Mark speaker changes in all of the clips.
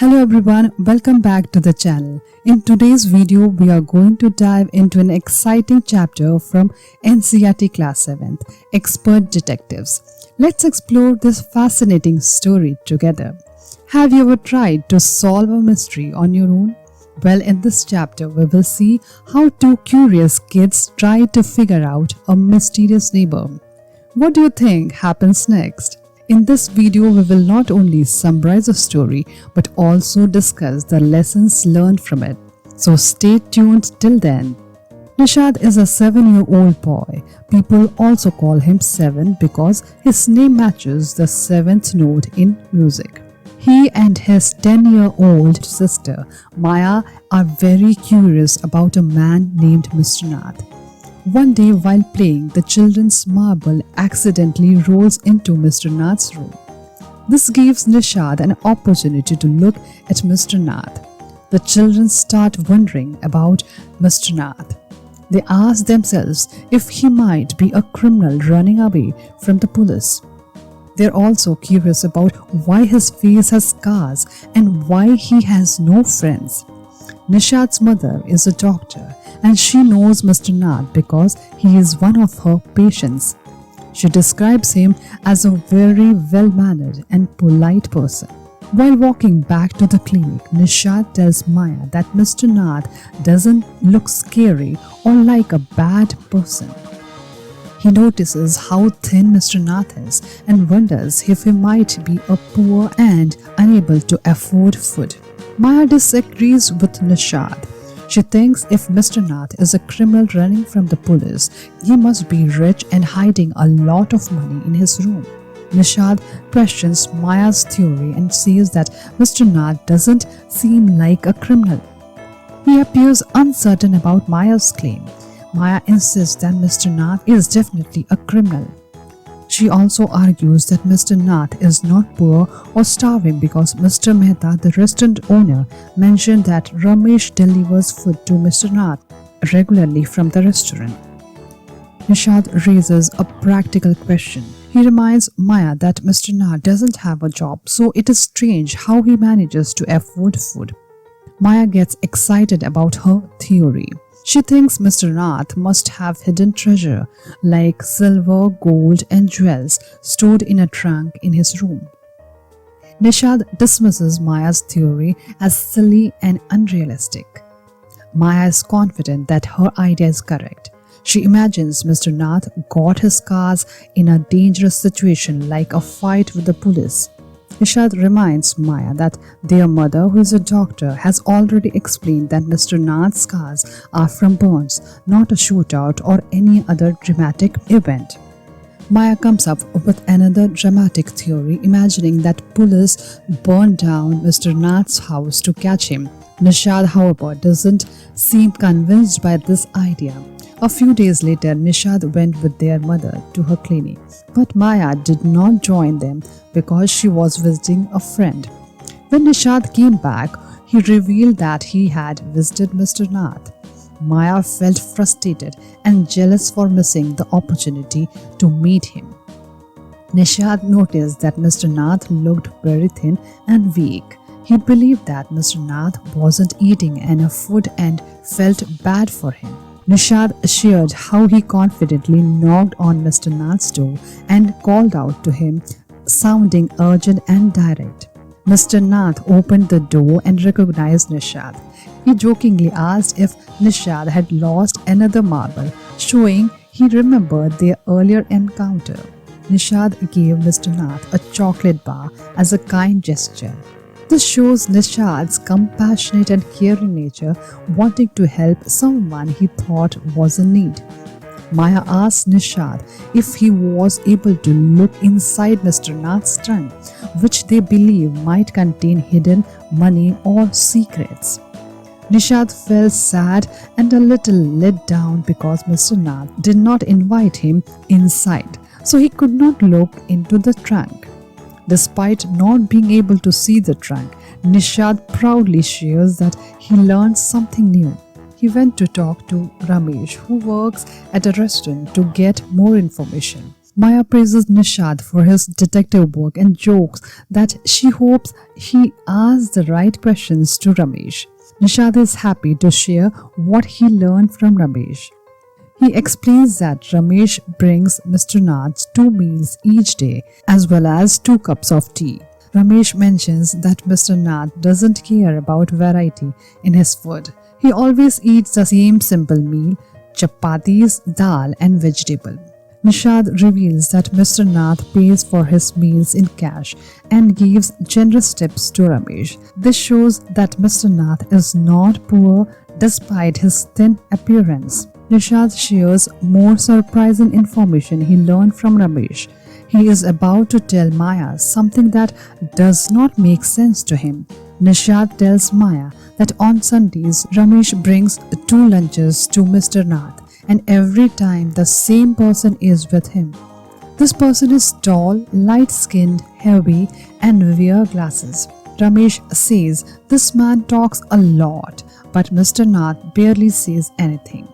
Speaker 1: Hello everyone, welcome back to the channel. In today's video, we are going to dive into an exciting chapter from Ncert Class 7th, Expert Detectives. Let's explore this fascinating story together. Have you ever tried to solve a mystery on your own? Well, in this chapter, we will see how two curious kids try to figure out a mysterious neighbor. What do you think happens next? In this video, we will not only summarize the story but also discuss the lessons learned from it. So stay tuned till then. Nishad is a 7-year-old boy. People also call him 7 because his name matches the 7th note in music. He and his 10-year-old sister Maya are very curious about a man named Mr. Nath. One day while playing, the children's marble accidentally rolls into Mr. Nath's room. This gives Nishad an opportunity to look at Mr. Nath. The children start wondering about Mr. Nath. They ask themselves if he might be a criminal running away from the police. They're also curious about why his face has scars and why he has no friends. Nishad's mother is a doctor and she knows Mr. Nath because he is one of her patients. She describes him as a very well-mannered and polite person. While walking back to the clinic, Nishad tells Maya that Mr. Nath doesn't look scary or like a bad person. He notices how thin Mr. Nath is and wonders if he might be a poor and unable to afford food. Maya disagrees with Nishad. She thinks if Mr. Nath is a criminal running from the police, he must be rich and hiding a lot of money in his room. Nishad questions Maya's theory and says that Mr. Nath doesn't seem like a criminal. He appears uncertain about Maya's claim. Maya insists that Mr. Nath is definitely a criminal. She also argues that Mr. Nath is not poor or starving because Mr. Mehta, the restaurant owner, mentioned that Ramesh delivers food to Mr. Nath regularly from the restaurant. Nishad raises a practical question. He reminds Maya that Mr. Nath doesn't have a job, so it is strange how he manages to afford food. Maya gets excited about her theory. She thinks Mr. Nath must have hidden treasure like silver, gold and jewels stored in a trunk in his room. Nishad dismisses Maya's theory as silly and unrealistic. Maya is confident that her idea is correct. She imagines Mr. Nath got his scars in a dangerous situation like a fight with the police. Nishad reminds Maya that their mother, who is a doctor, has already explained that Mr. Nath's scars are from burns, not a shootout or any other dramatic event. Maya comes up with another dramatic theory, imagining that police burned down Mr. Nath's house to catch him. Nishad, however, doesn't seem convinced by this idea. A few days later, Nishad went with their mother to her clinic, but Maya did not join them because she was visiting a friend. When Nishad came back, he revealed that he had visited Mr. Nath. Maya felt frustrated and jealous for missing the opportunity to meet him. Nishad noticed that Mr. Nath looked very thin and weak. He believed that Mr. Nath wasn't eating enough food and felt bad for him. Nishad shared how he confidently knocked on Mr. Nath's door and called out to him, sounding urgent and direct. Mr. Nath opened the door and recognized Nishad. He jokingly asked if Nishad had lost another marble, showing he remembered their earlier encounter. Nishad gave Mr. Nath a chocolate bar as a kind gesture. This shows Nishad's compassionate and caring nature, wanting to help someone he thought was in need. Maya asked Nishad if he was able to look inside Mr. Nath's trunk, which they believe might contain hidden money or secrets. Nishad felt sad and a little let down because Mr. Nath did not invite him inside, so he could not look into the trunk. Despite not being able to see the trunk, Nishad proudly shares that he learned something new. He went to talk to Ramesh, who works at a restaurant, to get more information. Maya praises Nishad for his detective work and jokes that she hopes he asks the right questions to Ramesh. Nishad is happy to share what he learned from Ramesh. He explains that Ramesh brings Mr. Nath 2 meals each day as well as 2 cups of tea. Ramesh mentions that Mr. Nath doesn't care about variety in his food. He always eats the same simple meal, chapatis, dal and vegetable. Nishad reveals that Mr. Nath pays for his meals in cash and gives generous tips to Ramesh. This shows that Mr. Nath is not poor despite his thin appearance. Nishad shares more surprising information he learned from Ramesh. He is about to tell Maya something that does not make sense to him. Nishad tells Maya that on Sundays Ramesh brings 2 lunches to Mr. Nath, and every time the same person is with him. This person is tall, light-skinned, heavy and wears glasses. Ramesh says this man talks a lot, but Mr. Nath barely says anything.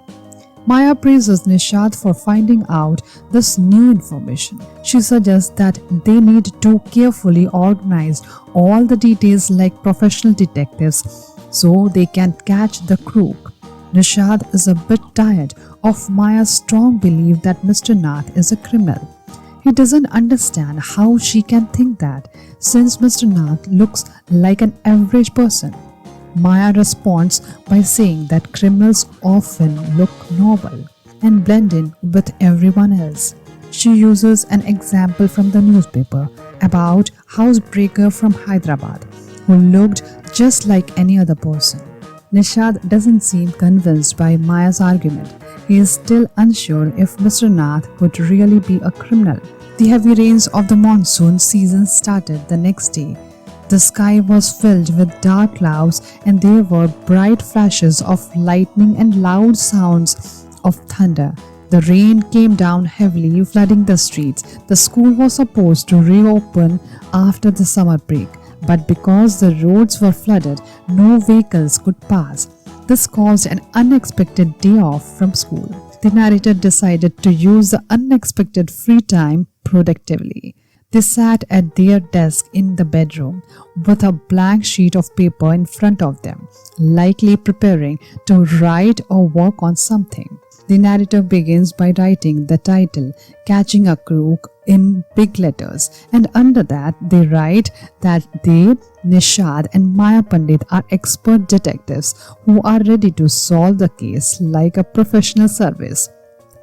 Speaker 1: Maya praises Nishad for finding out this new information. She suggests that they need to carefully organize all the details like professional detectives so they can catch the crook. Nishad is a bit tired of Maya's strong belief that Mr. Nath is a criminal. He doesn't understand how she can think that, since Mr. Nath looks like an average person. Maya responds by saying that criminals often look normal and blend in with everyone else. She uses an example from the newspaper about housebreaker from Hyderabad who looked just like any other person. Nishad doesn't seem convinced by Maya's argument. He is still unsure if Mr. Nath could really be a criminal. The heavy rains of the monsoon season started the next day. The sky was filled with dark clouds and there were bright flashes of lightning and loud sounds of thunder. The rain came down heavily, flooding the streets. The school was supposed to reopen after the summer break, but because the roads were flooded, no vehicles could pass. This caused an unexpected day off from school. The narrator decided to use the unexpected free time productively. They sat at their desk in the bedroom with a blank sheet of paper in front of them, likely preparing to write or work on something. The narrator begins by writing the title, Catching a Crook, in big letters, and under that they write that they, Nishad and Maya Pandit, are expert detectives who are ready to solve the case like a professional service.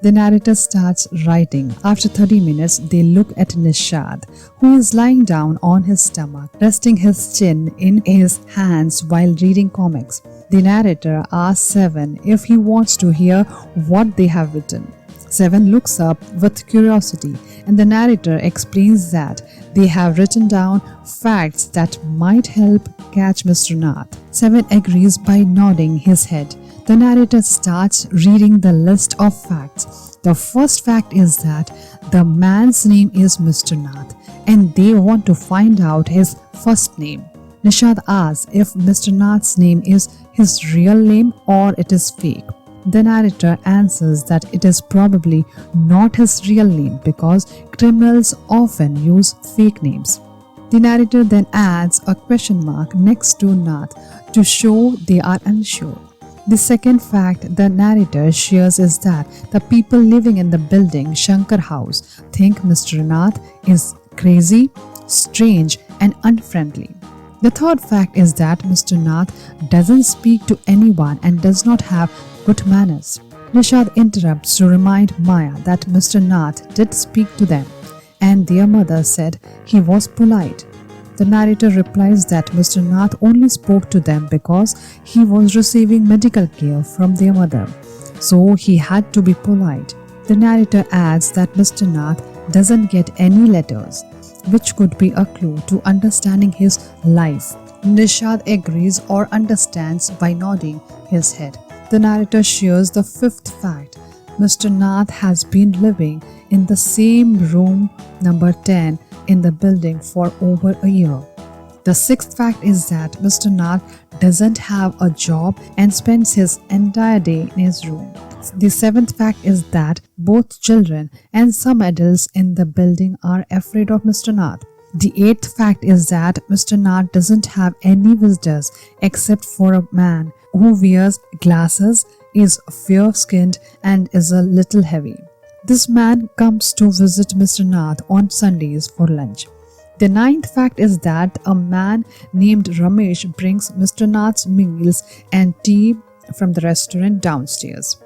Speaker 1: The narrator starts writing. After 30 minutes, they look at Nishad, who is lying down on his stomach, resting his chin in his hands while reading comics. The narrator asks Seven if he wants to hear what they have written. Seven looks up with curiosity, and the narrator explains that they have written down facts that might help catch Mr. Nath. Seven agrees by nodding his head. The narrator starts reading the list of facts. The first fact is that the man's name is Mr. Nath and they want to find out his first name. Nishad asks if Mr. Nath's name is his real name or it is fake. The narrator answers that it is probably not his real name because criminals often use fake names. The narrator then adds a question mark next to Nath to show they are unsure. The second fact the narrator shares is that the people living in the building Shankar house think Mr. Nath is crazy, strange and unfriendly. The third fact is that Mr. Nath doesn't speak to anyone and does not have good manners. Nishad interrupts to remind Maya that Mr. Nath did speak to them and their mother said he was polite. The narrator replies that Mr. Nath only spoke to them because he was receiving medical care from their mother, so he had to be polite. The narrator adds that Mr. Nath doesn't get any letters, which could be a clue to understanding his life. Nishad agrees or understands by nodding his head. The narrator shares the fifth fact. Mr. Nath has been living in the same room number 10 in the building for over a year. The sixth fact is that Mr. Nath doesn't have a job and spends his entire day in his room. The seventh fact is that both children and some adults in the building are afraid of Mr. Nath. The eighth fact is that Mr. Nath doesn't have any visitors except for a man who wears glasses, is fair-skinned and is a little heavy. This man comes to visit Mr. Nath on Sundays for lunch. The ninth fact is that a man named Ramesh brings Mr. Nath's meals and tea from the restaurant downstairs.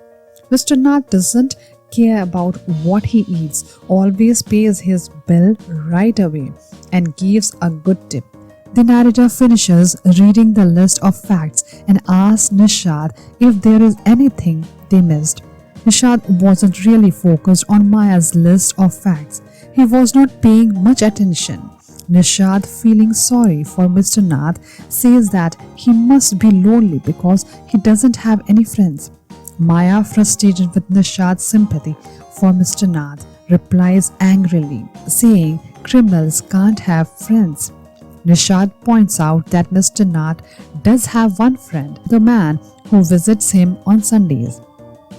Speaker 1: Mr. Nath doesn't care about what he eats, always pays his bill right away and gives a good tip. The narrator finishes reading the list of facts and asks Nishad if there is anything they missed. Nishad wasn't really focused on Maya's list of facts. He was not paying much attention. Nishad, feeling sorry for Mr. Nath, says that he must be lonely because he doesn't have any friends. Maya, frustrated with Nishad's sympathy for Mr. Nath, replies angrily, saying criminals can't have friends. Nishad points out that Mr. Nath does have one friend, the man who visits him on Sundays.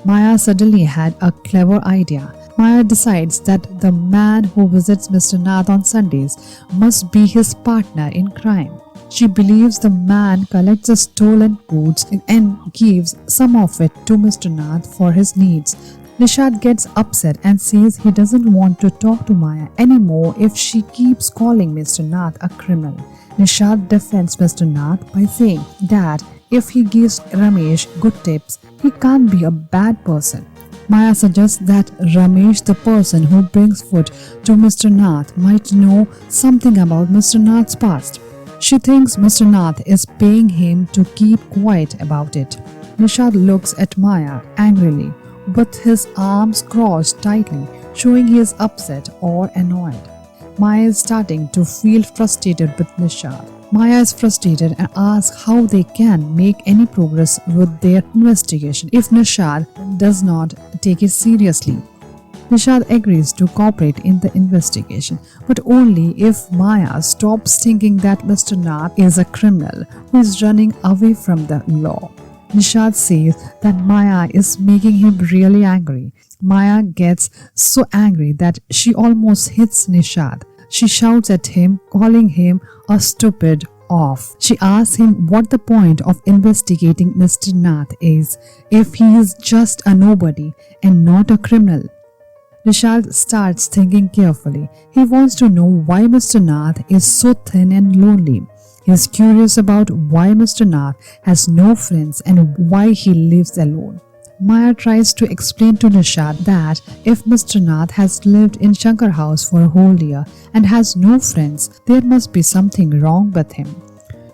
Speaker 1: Maya suddenly had a clever idea. Maya decides that the man who visits Mr. Nath on Sundays must be his partner in crime. She believes the man collects the stolen goods and gives some of it to Mr. Nath for his needs. Nishad gets upset and says he doesn't want to talk to Maya anymore if she keeps calling Mr. Nath a criminal. Nishad defends Mr. Nath by saying that if he gives Ramesh good tips, he can't be a bad person. Maya suggests that Ramesh, the person who brings food to Mr. Nath, might know something about Mr. Nath's past. She thinks Mr. Nath is paying him to keep quiet about it. Nishad looks at Maya angrily, with his arms crossed tightly, showing he is upset or annoyed. Maya is starting to feel frustrated with Nishad. Maya is frustrated and asks how they can make any progress with their investigation if Nishad does not take it seriously. Nishad agrees to cooperate in the investigation, but only if Maya stops thinking that Mr. Nath is a criminal who is running away from the law. Nishad says that Maya is making him really angry. Maya gets so angry that she almost hits Nishad. She shouts at him, calling him a stupid oaf. She asks him what the point of investigating Mr. Nath is if he is just a nobody and not a criminal. Nishad starts thinking carefully. He wants to know why Mr. Nath is so thin and lonely. He is curious about why Mr. Nath has no friends and why he lives alone. Maya tries to explain to Nishad that if Mr. Nath has lived in Shankar house for a whole year and has no friends, there must be something wrong with him.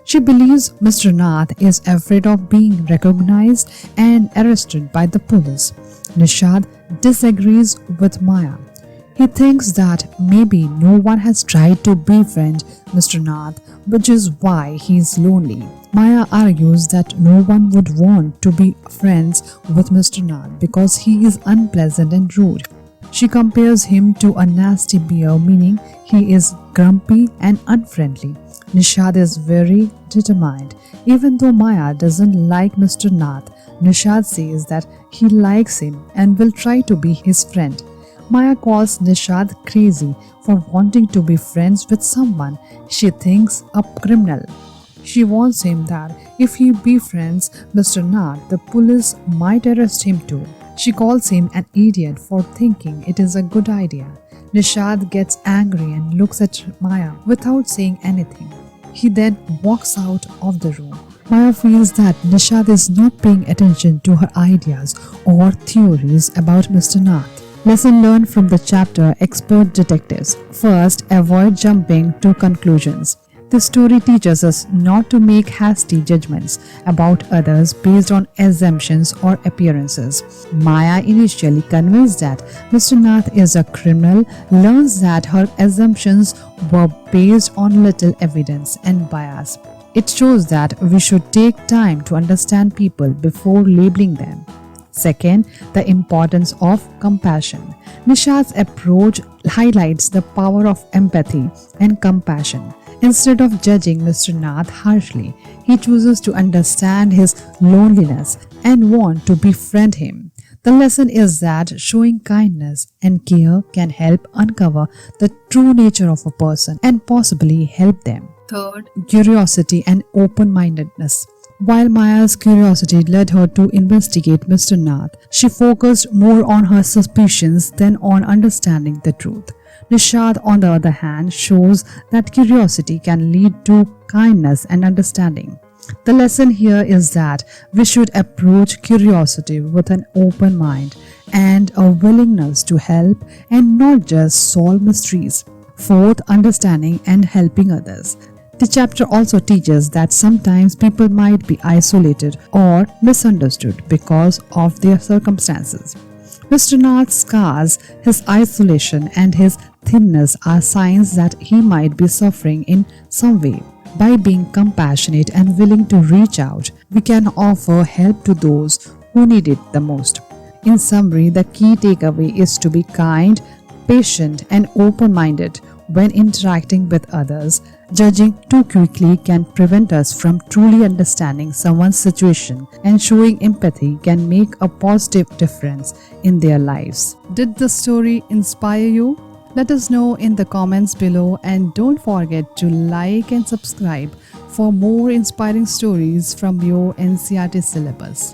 Speaker 1: She believes Mr. Nath is afraid of being recognized and arrested by the police. Nishad disagrees with Maya. He thinks that maybe no one has tried to befriend Mr. Nath, which is why he is lonely. Maya argues that no one would want to be friends with Mr. Nath because he is unpleasant and rude. She compares him to a nasty bear, meaning he is grumpy and unfriendly. Nishad is very determined. Even though Maya doesn't like Mr. Nath, Nishad says that he likes him and will try to be his friend. Maya calls Nishad crazy for wanting to be friends with someone she thinks a criminal. She warns him that if he befriends Mr. Nath, the police might arrest him too. She calls him an idiot for thinking it is a good idea. Nishad gets angry and looks at Maya without saying anything. He then walks out of the room. Maya feels that Nishad is not paying attention to her ideas or theories about Mr. Nath. Lesson learned from the chapter Expert Detectives. First, avoid jumping to conclusions. This story teaches us not to make hasty judgments about others based on assumptions or appearances. Maya, initially convinced that Mr. Nath is a criminal, learns that her assumptions were based on little evidence and bias. It shows that we should take time to understand people before labeling them. Second, the importance of compassion. Nishad's approach highlights the power of empathy and compassion. Instead of judging Mr. Nath harshly, he chooses to understand his loneliness and want to befriend him. The lesson is that showing kindness and care can help uncover the true nature of a person and possibly help them. Third, curiosity and open-mindedness. While Maya's curiosity led her to investigate Mr. Nath, she focused more on her suspicions than on understanding the truth. Nishad, on the other hand, shows that curiosity can lead to kindness and understanding. The lesson here is that we should approach curiosity with an open mind and a willingness to help and not just solve mysteries. Fourth, understanding and helping others. The chapter also teaches that sometimes people might be isolated or misunderstood because of their circumstances. Mr. Nath's scars, his isolation, and his thinness are signs that he might be suffering in some way. By being compassionate and willing to reach out, we can offer help to those who need it the most. In summary, the key takeaway is to be kind, patient, and open-minded when interacting with others. Judging too quickly can prevent us from truly understanding someone's situation, and showing empathy can make a positive difference in their lives. Did the story inspire you? Let us know in the comments below, and don't forget to like and subscribe for more inspiring stories from your NCERT syllabus.